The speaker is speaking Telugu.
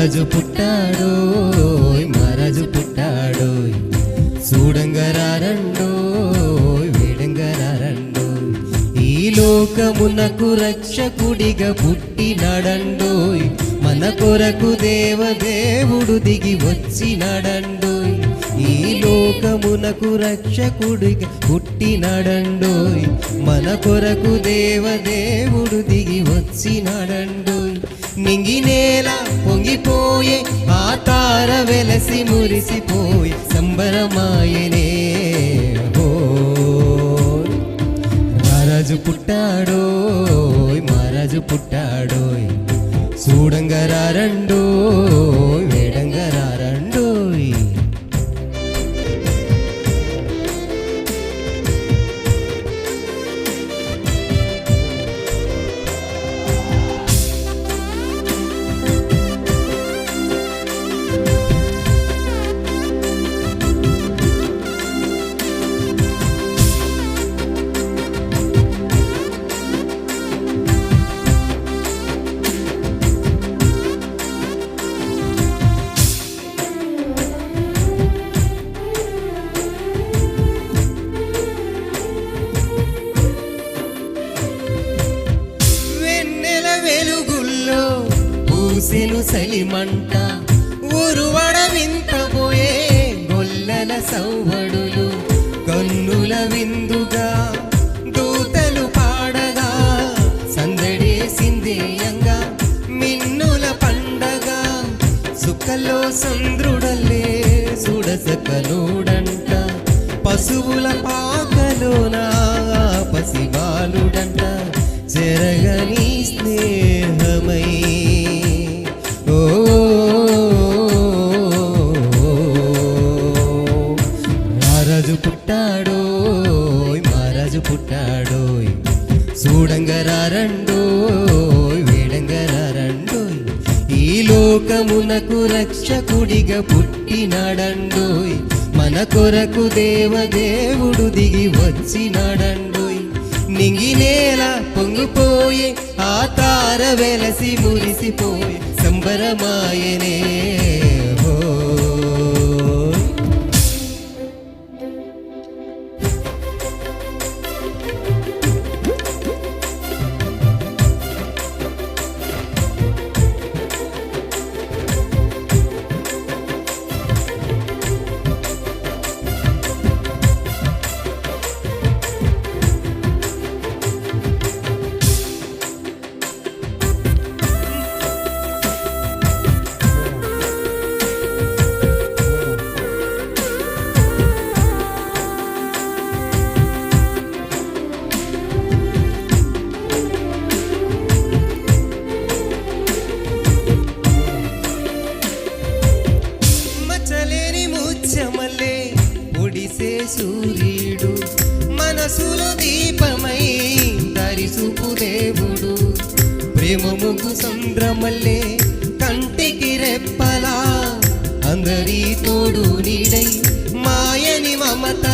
మహారాజు పుట్టాడోయ్ మహారాజు పుట్టాడోయ్ చూడంగరారండోయ్ వేడంగరారండోయ్ ఈ లోకమునకు రక్షకుడిగా పుట్టినాడండోయ్ మన కొరకు దేవదేవుడు దిగి వచ్చినాడండోయ్ ఈ లోకమునకు రక్షకుడిగా పుట్టినాడండోయ్ మన కొరకు దేవదేవుడు దిగి వచ్చినాడండోయ్ నింగి నేల పొంగిపోయే ఆ తార వెలసి మురిసిపోయి సంబరమాయనే మహారాజు పుట్టాడోయ్ మహారాజు పుట్టాడోయ్ చూడంగరారండోయ్ వేడంగరారండోయ్ పూసెను సలిమంట ఊరువడ వింతపోయే గొల్లల సౌవడులు కన్నుల విందుగా దూతలు పాడగా సందడేసిందేయంగా మిన్నుల పండగ సుఖలో సంద్రుడల్లే సుడసకనుడంట పశువుల పాకలోన పసివాలుడంట చెరగని స్నేహమై మహారాజు పుట్టాడోయ్ మహారాజు పుట్టాడోయ్ చూడంగరారండోయ్ వేడంగరారండోయ్ ఈ లోకమునకు రక్షకుడిగా పుట్టినాడండోయ్ మన కొరకు దేవదేవుడు దిగి వచ్చినాడండోయ్ నింగి నేల పొంగిపోయే ఆ తార వెలసి మురిసిపోయే సంబరమాయనే ఒడిసే సూర్యుడు మనసులో దీపమై దరిసూపు దేవుడు ప్రేమ ముగ్గు సంద్రమల్లే కంటికి రెప్పలా అందరి తోడు నీడై మాయని మమత